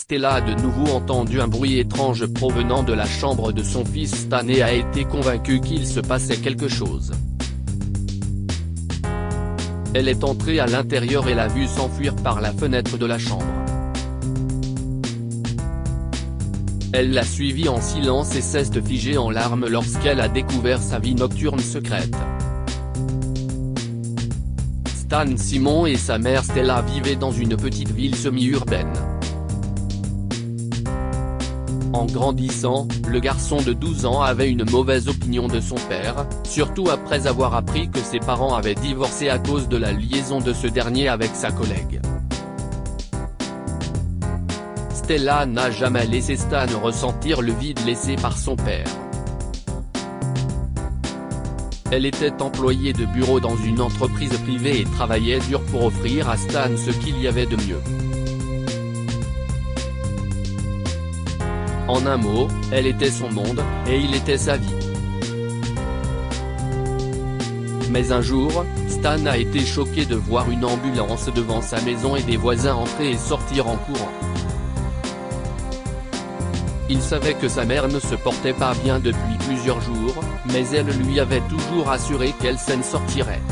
Stella a de nouveau entendu un bruit étrange provenant de la chambre de son fils Stan et a été convaincue qu'il se passait quelque chose. Elle est entrée à l'intérieur et l'a vu s'enfuir par la fenêtre de la chambre. Elle l'a suivi en silence et s'est figée en larmes lorsqu'elle a découvert sa vie nocturne secrète. Stan Simon et sa mère Stella vivaient dans une petite ville semi-urbaine. En grandissant, le garçon de 12 ans avait une mauvaise opinion de son père, surtout après avoir appris que ses parents avaient divorcé à cause de la liaison de ce dernier avec sa collègue. Stella n'a jamais laissé Stan ressentir le vide laissé par son père. Elle était employée de bureau dans une entreprise privée et travaillait dur pour offrir à Stan ce qu'il y avait de mieux. En un mot, elle était son monde, et il était sa vie. Mais un jour, Stan a été choqué de voir une ambulance devant sa maison et des voisins entrer et sortir en courant. Il savait que sa mère ne se portait pas bien depuis plusieurs jours, mais elle lui avait toujours assuré qu'elle s'en sortirait.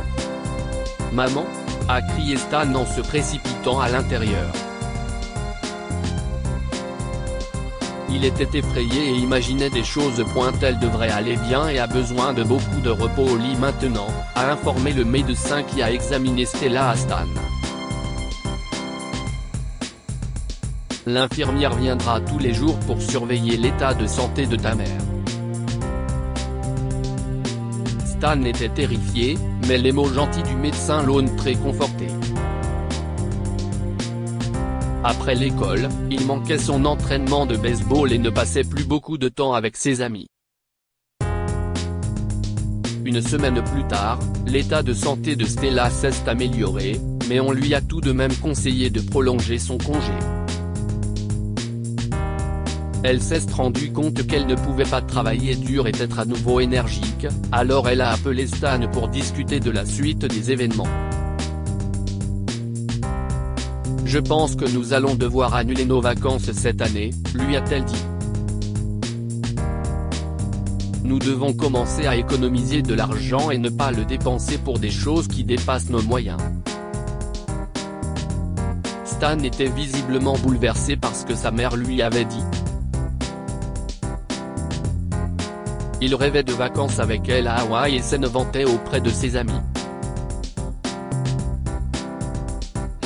« Maman !» a crié Stan en se précipitant à l'intérieur. Il était effrayé et imaginait des choses. Elle devrait aller bien et a besoin de beaucoup de repos au lit maintenant, a informé le médecin qui a examiné Stella à Stan. L'infirmière viendra tous les jours pour surveiller l'état de santé de ta mère. Stan était terrifié, mais les mots gentils du médecin l'ont très conforté. Après l'école, il manquait son entraînement de baseball et ne passait plus beaucoup de temps avec ses amis. Une semaine plus tard, l'état de santé de Stella s'est amélioré, mais on lui a tout de même conseillé de prolonger son congé. Elle s'est rendue compte qu'elle ne pouvait pas travailler dur et être à nouveau énergique, alors elle a appelé Stan pour discuter de la suite des événements. « Je pense que nous allons devoir annuler nos vacances cette année », lui a-t-elle dit. « Nous devons commencer à économiser de l'argent et ne pas le dépenser pour des choses qui dépassent nos moyens. » Stan était visiblement bouleversé par ce que sa mère lui avait dit. Il rêvait de vacances avec elle à Hawaï et s'en vantait auprès de ses amis.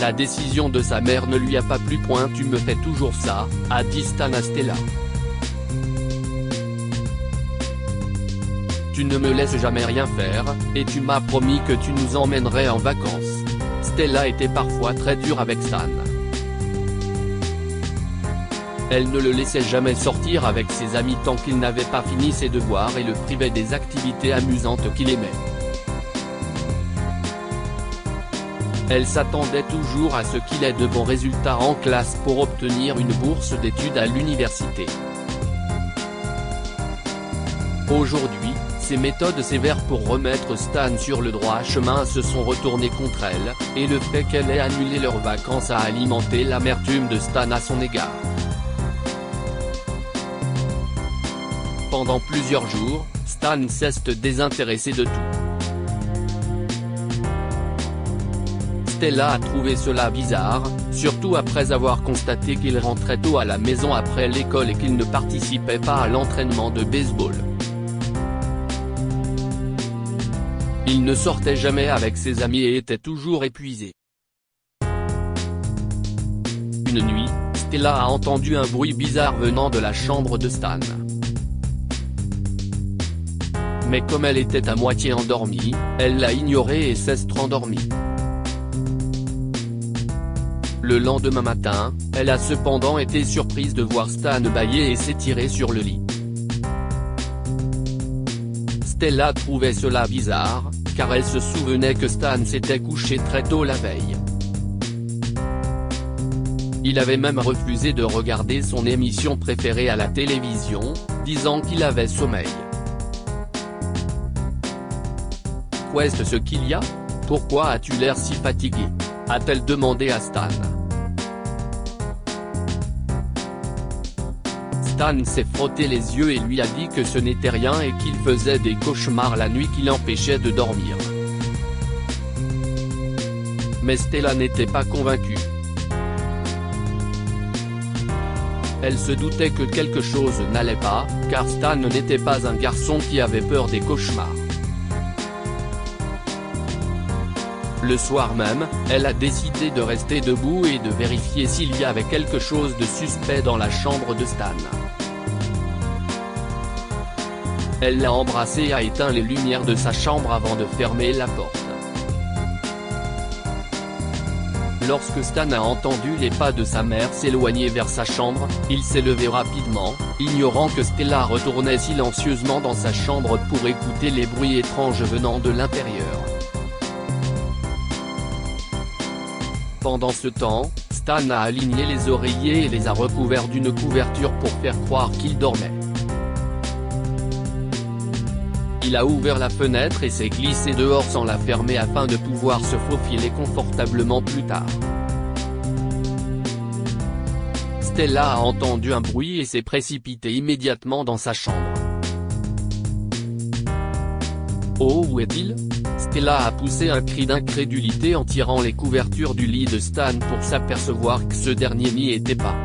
La décision de sa mère ne lui a pas plu. « Tu me fais toujours ça », a dit Stan à Stella. « Tu ne me laisses jamais rien faire, et tu m'as promis que tu nous emmènerais en vacances. » Stella était parfois très dure avec Stan. Elle ne le laissait jamais sortir avec ses amis tant qu'il n'avait pas fini ses devoirs et le privait des activités amusantes qu'il aimait. Elle s'attendait toujours à ce qu'il ait de bons résultats en classe pour obtenir une bourse d'études à l'université. Aujourd'hui, ses méthodes sévères pour remettre Stan sur le droit chemin se sont retournées contre elle, et le fait qu'elle ait annulé leurs vacances a alimenté l'amertume de Stan à son égard. Pendant plusieurs jours, Stan s'est désintéressé de tout. Stella a trouvé cela bizarre, surtout après avoir constaté qu'il rentrait tôt à la maison après l'école et qu'il ne participait pas à l'entraînement de baseball. Il ne sortait jamais avec ses amis et était toujours épuisé. Une nuit, Stella a entendu un bruit bizarre venant de la chambre de Stan. Mais comme elle était à moitié endormie, elle l'a ignoré et s'est rendormie. Le lendemain matin, elle a cependant été surprise de voir Stan bâiller et s'étirer sur le lit. Stella trouvait cela bizarre, car elle se souvenait que Stan s'était couché très tôt la veille. Il avait même refusé de regarder son émission préférée à la télévision, disant qu'il avait sommeil. « Qu'est-ce qu'il y a ? Pourquoi as-tu l'air si fatigué ?» a-t-elle demandé à Stan. Stan s'est frotté les yeux et lui a dit que ce n'était rien et qu'il faisait des cauchemars la nuit qui l'empêchaient de dormir. Mais Stella n'était pas convaincue. Elle se doutait que quelque chose n'allait pas, car Stan n'était pas un garçon qui avait peur des cauchemars. Le soir même, elle a décidé de rester debout et de vérifier s'il y avait quelque chose de suspect dans la chambre de Stan. Elle l'a embrassé et a éteint les lumières de sa chambre avant de fermer la porte. Lorsque Stan a entendu les pas de sa mère s'éloigner vers sa chambre, il s'est levé rapidement, ignorant que Stella retournait silencieusement dans sa chambre pour écouter les bruits étranges venant de l'intérieur. Pendant ce temps, Stan a aligné les oreillers et les a recouverts d'une couverture pour faire croire qu'il dormait. Il a ouvert la fenêtre et s'est glissé dehors sans la fermer afin de pouvoir se faufiler confortablement plus tard. Stella a entendu un bruit et s'est précipitée immédiatement dans sa chambre. Oh, où est-il ? Stella a poussé un cri d'incrédulité en tirant les couvertures du lit de Stan pour s'apercevoir que ce dernier n'y était pas.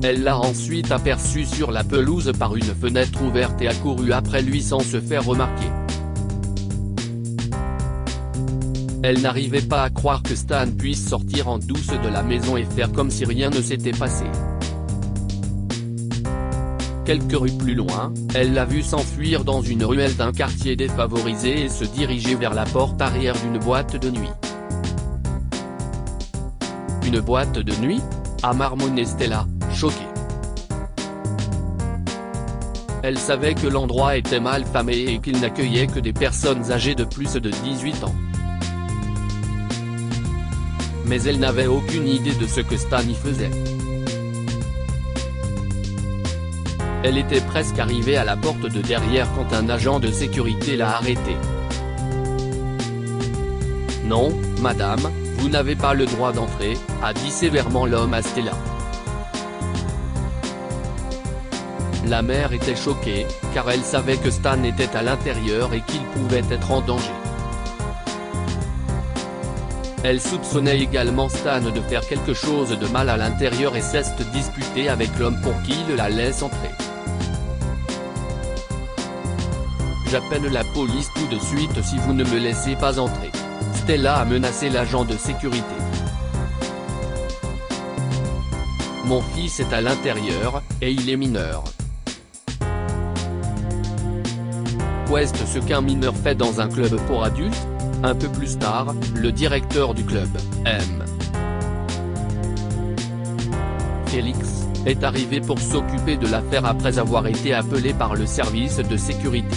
Elle l'a ensuite aperçu sur la pelouse par une fenêtre ouverte et a couru après lui sans se faire remarquer. Elle n'arrivait pas à croire que Stan puisse sortir en douce de la maison et faire comme si rien ne s'était passé. Quelques rues plus loin, elle l'a vu s'enfuir dans une ruelle d'un quartier défavorisé et se diriger vers la porte arrière d'une boîte de nuit. Une boîte de nuit ? A marmonné Stella, choquée. Elle savait que l'endroit était mal famé et qu'il n'accueillait que des personnes âgées de plus de 18 ans. Mais elle n'avait aucune idée de ce que Stan y faisait. Elle était presque arrivée à la porte de derrière quand un agent de sécurité l'a arrêtée. « Non, madame, vous n'avez pas le droit d'entrer », a dit sévèrement l'homme à Stella. La mère était choquée, car elle savait que Stan était à l'intérieur et qu'il pouvait être en danger. Elle soupçonnait également Stan de faire quelque chose de mal à l'intérieur et s'est disputée avec l'homme pour qu'il la laisse entrer. « J'appelle la police tout de suite si vous ne me laissez pas entrer », Stella a menacé l'agent de sécurité. « Mon fils est à l'intérieur, et il est mineur. » Qu'est-ce ce qu'un mineur fait dans un club pour adultes ? Un peu plus tard, le directeur du club, M. Félix, est arrivé pour s'occuper de l'affaire après avoir été appelé par le service de sécurité.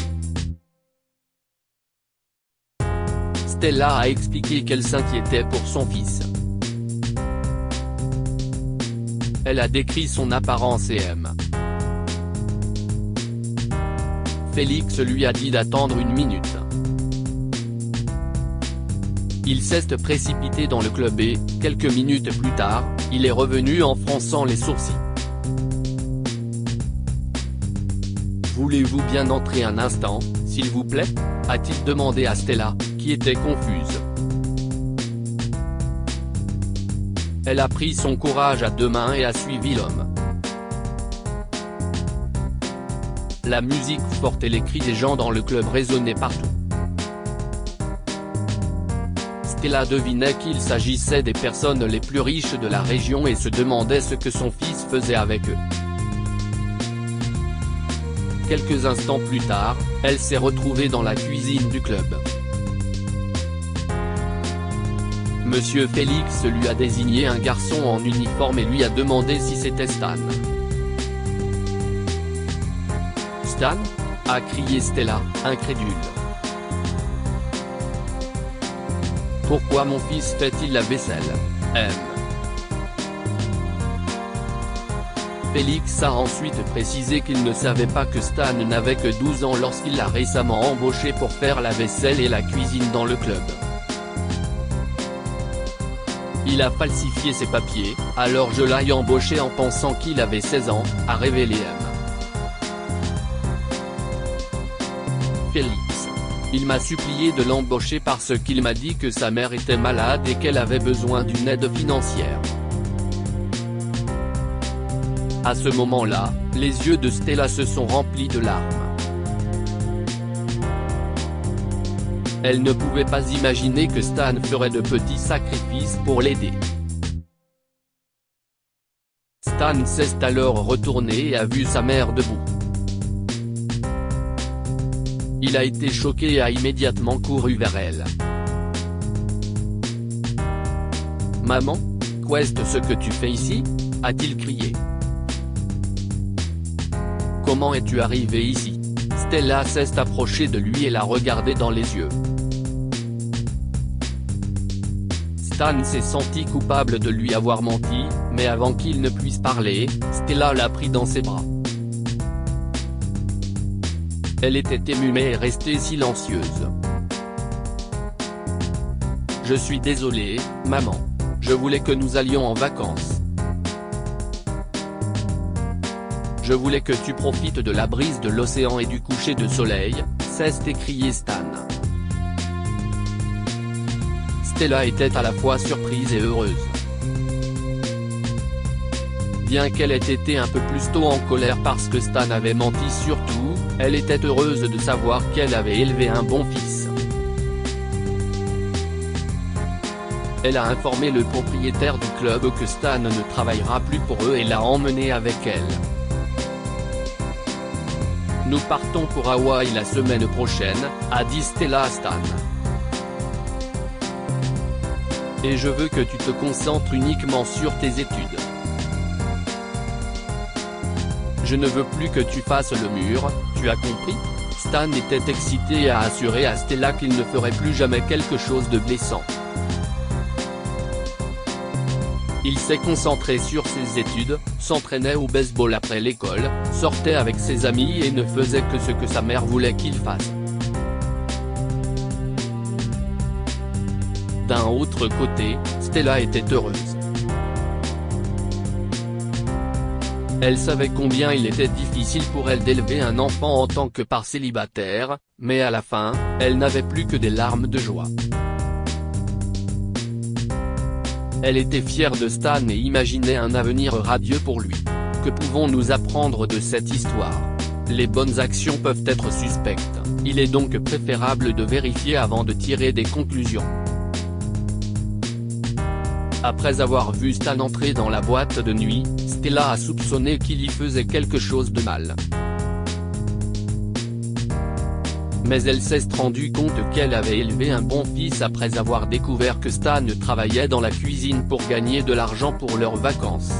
Stella a expliqué qu'elle s'inquiétait pour son fils. Elle a décrit son apparence et M. Félix lui a dit d'attendre une minute. Il s'est précipité dans le club et, quelques minutes plus tard, il est revenu en fronçant les sourcils. « Voulez-vous bien entrer un instant, s'il vous plaît ?» a-t-il demandé à Stella, qui était confuse. Elle a pris son courage à deux mains et a suivi l'homme. La musique forte et les cris des gens dans le club résonnaient partout. Stella devinait qu'il s'agissait des personnes les plus riches de la région et se demandait ce que son fils faisait avec eux. Quelques instants plus tard, elle s'est retrouvée dans la cuisine du club. Monsieur Félix lui a désigné un garçon en uniforme et lui a demandé si c'était Stan. « Stan ?» a crié Stella, incrédule. « Pourquoi mon fils fait-il la vaisselle ? M. » Félix a ensuite précisé qu'il ne savait pas que Stan n'avait que 12 ans lorsqu'il l'a récemment embauché pour faire la vaisselle et la cuisine dans le club. Il a falsifié ses papiers, alors je l'ai embauché en pensant qu'il avait 16 ans, a révélé M. Félix. Il m'a supplié de l'embaucher parce qu'il m'a dit que sa mère était malade et qu'elle avait besoin d'une aide financière. À ce moment-là, les yeux de Stella se sont remplis de larmes. Elle ne pouvait pas imaginer que Stan ferait de petits sacrifices pour l'aider. Stan s'est alors retourné et a vu sa mère debout. Il a été choqué et a immédiatement couru vers elle. « Maman, qu'est-ce ce que tu fais ici ?» a-t-il crié. « Comment es-tu arrivé ici ?» Stella s'est approchée de lui et l'a regardé dans les yeux. Stan s'est senti coupable de lui avoir menti, mais avant qu'il ne puisse parler, Stella l'a pris dans ses bras. Elle était émue mais est restée silencieuse. « Je suis désolée, maman. Je voulais que nous allions en vacances. Je voulais que tu profites de la brise de l'océan et du coucher de soleil », s'est écrié Stan. Stella était à la fois surprise et heureuse. Bien qu'elle ait été un peu plus tôt en colère parce que Stan avait menti surtout, elle était heureuse de savoir qu'elle avait élevé un bon fils. Elle a informé le propriétaire du club que Stan ne travaillera plus pour eux et l'a emmené avec elle. « Nous partons pour Hawaï la semaine prochaine », a dit Stella à Stan. « Et je veux que tu te concentres uniquement sur tes études. Je ne veux plus que tu fasses le mur, tu as compris ?» Stan était excité et a assuré à Stella qu'il ne ferait plus jamais quelque chose de blessant. Il s'est concentré sur ses études, s'entraînait au baseball après l'école, sortait avec ses amis et ne faisait que ce que sa mère voulait qu'il fasse. D'un autre côté, Stella était heureuse. Elle savait combien il était difficile pour elle d'élever un enfant en tant que père célibataire, mais à la fin, elle n'avait plus que des larmes de joie. Elle était fière de Stan et imaginait un avenir radieux pour lui. Que pouvons-nous apprendre de cette histoire? Les bonnes actions peuvent être suspectes, il est donc préférable de vérifier avant de tirer des conclusions. Après avoir vu Stan entrer dans la boîte de nuit, Stella a soupçonné qu'il y faisait quelque chose de mal. Mais elle s'est rendue compte qu'elle avait élevé un bon fils après avoir découvert que Stan travaillait dans la cuisine pour gagner de l'argent pour leurs vacances.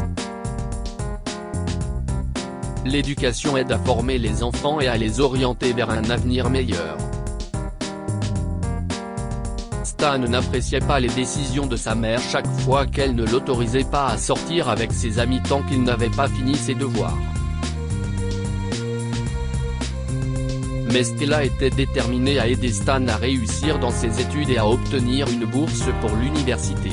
L'éducation aide à former les enfants et à les orienter vers un avenir meilleur. Stan n'appréciait pas les décisions de sa mère chaque fois qu'elle ne l'autorisait pas à sortir avec ses amis tant qu'il n'avait pas fini ses devoirs. Mais Stella était déterminée à aider Stan à réussir dans ses études et à obtenir une bourse pour l'université.